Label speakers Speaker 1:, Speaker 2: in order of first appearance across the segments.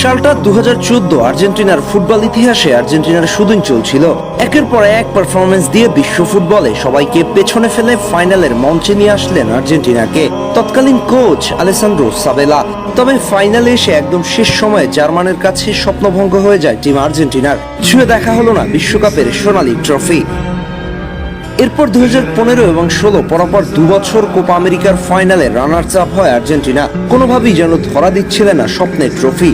Speaker 1: সালটা 2014। আর্জেন্টিনার ফুটবল ইতিহাসে আর্জেন্টিনার সুদিন চলছিল। একের পর এক পারফরমেন্স দিয়ে বিশ্ব ফুটবলে সবাইকে পেছনে ফেলে ফাইনালের মঞ্চে নিয়ে আসলেন আর্জেন্টিনাকে তৎকালীন কোচ আলেসান্দ্রো সাবেলা। তবে ফাইনালে এসে একদম শেষ সময়ে জার্মানের কাছে স্বপ্নভঙ্গ হয়ে যায় টিম আর্জেন্টিনার। ছুঁয়ে দেখা হলো না বিশ্বকাপের সোনালী ট্রফি। এরপর 2015 এবং 2016 পরপর 2 বছর কোপা আমেরিকার ফাইনালে রানার্স আপ হয় আর্জেন্টিনা। কোনোভাবেই যেন ধরা দিচ্ছিল না স্বপ্নের ট্রফি।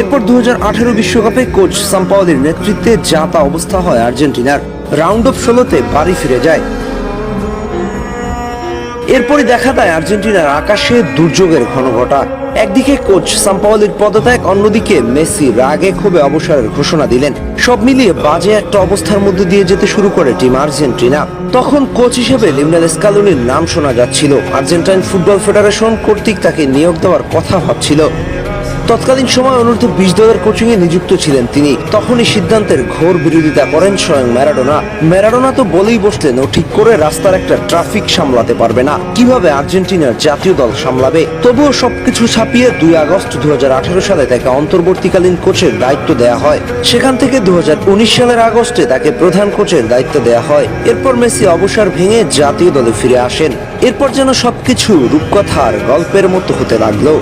Speaker 1: এরপর 2018 বিশ্বকাপে কোচ সাম্পাওলির নেতৃত্বে যা তা অবস্থা হয় আর্জেন্টিনার। রাউন্ড অফ 16-তে বাড়ি ফিরে যায়। এরপরই দেখা দেয় আর্জেন্টিনার আকাশে দুর্যোগের ঘনঘটা। একদিকে কোচ সাম্পাওলির পদত্যাগ, অন্যদিকে মেসি রাগে ক্ষোভে অবসরের ঘোষণা দিলেন। সব মিলিয়ে বাজে একটা অবস্থার মধ্যে দিয়ে যেতে শুরু করে টিম আর্জেন্টিনা। তখন কোচ হিসেবে লিওনেল স্কালোনির নাম শোনা যাচ্ছিল। আর্জেন্টাইন ফুটবল ফেডারেশন কর্তৃক তাকে নিয়োগ দেওয়ার কথা ভাবছিল। তৎকালীন সময় অনূর্ধ্ব 20 দলের কোচিং এ নিযুক্ত ছিলেন তিনি। তখনই সিদ্ধান্তের ঘোর বিরোধিতা করেন স্বয়ং ম্যারাডোনা। ম্যারাডোনা তো বলেই বসলেন ও ঠিক করে রাস্তার একটা ট্রাফিক সামলাতে পারবে না, কিভাবে আর্জেন্টিনার জাতীয় দল সামলাবে। তবুও সবকিছু ছাপিয়ে 2 আগস্ট 2018 সালে তাকে অন্তর্বর্তীকালীন কোচের দায়িত্ব দেয়া হয়। সেখান থেকে 2019 সালের আগস্টে তাকে প্রধান কোচের দায়িত্ব দেয়া হয়। এরপর মেসি অবসর ভেঙে জাতীয় দলে ফিরে আসেন। এরপর যেন সবকিছু রূপকথার গল্পের মতো হতে লাগলো।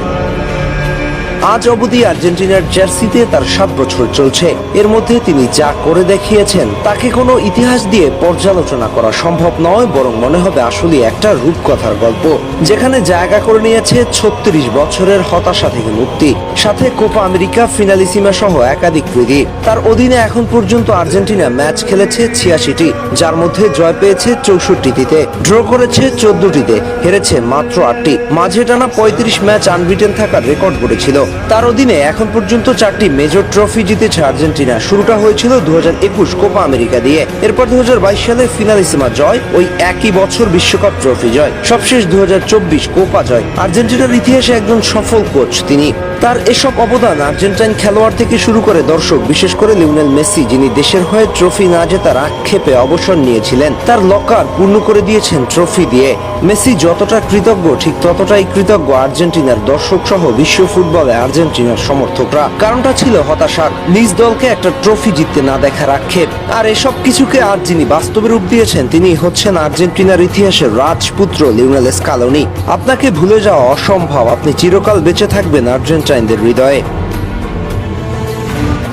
Speaker 1: আজ অবধি আর্জেন্টিনার জার্সিতে তার 7 বছর চলছে। এর মধ্যে তিনি যা করে দেখিয়েছেন তাকে কোনো ইতিহাস দিয়ে পর্যালোচনা করা সম্ভব নয়, বরং মনে হবে আসলে একটা রূপকথার গল্প, যেখানে জায়গা করে নিয়েছে 36 বছরের হতাশা থেকে মুক্তি, সাথে কোপা আমেরিকা, ফিনালিসিমা সহ একাধিক কৃতি। তার অধীনে এখন পর্যন্ত আর্জেন্টিনা ম্যাচ খেলেছে 86টি, যার মধ্যে জয় পেয়েছে 64টিতে, ড্র করেছে 14টিতে, হেরেছে মাত্র 8টি। মাঝে টানা 35 ম্যাচ আনবিটেন থাকার রেকর্ড গড়েছিল। তার অধীনে এখন পর্যন্ত 4টি মেজর ট্রফি জিতেছে আর্জেন্টিনা। শুরুটা হয়েছিল 2021 কোপা আমেরিকা দিয়ে, এরপর 2022 সালে ফিনালিসিমা জয়, ওই একই বছর বিশ্বকাপ ট্রফি জয়, সবশেষ 2024 কোপা জয়। আর্জেন্টিনার ইতিহাসে একজন সফল কোচ তিনি। তার এসব অবদান আর্জেন্টাইন খেলোয়াড় থেকে শুরু করে দর্শক, বিশেষ করে লিওনেল মেসি, যিনি দেশের হয়ে ট্রফি না জেতার আক্ষেপে অবসর নিয়েছিলেন, তার লকার পূর্ণ করে দিয়েছেন ট্রফি দিয়ে। মেসি যতটা কৃতজ্ঞ, ঠিক ততটাই কৃতজ্ঞ আর্জেন্টিনার দর্শক সহ বিশ্ব ফুটবলে আর্জেন্টিনার সমর্থকরা। কারণটা ছিল হতাশার, নিজ দলকে একটা ট্রফি জিততে না দেখার আক্ষেপ। আর এসব কিছুকে আজ যিনি বাস্তবে রূপ দিয়েছেন, তিনি হচ্ছেন আর্জেন্টিনার ইতিহাসের রাজপুত্র লিওনেল স্কালোনি। আপনাকে ভুলে যাওয়া অসম্ভব, আপনি চিরকাল বেঁচে থাকবেন আর্জেন্টাইনদের হৃদয়ে।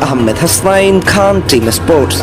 Speaker 1: আহমেদ হাসনাইন খান, টিম স্পোর্টস।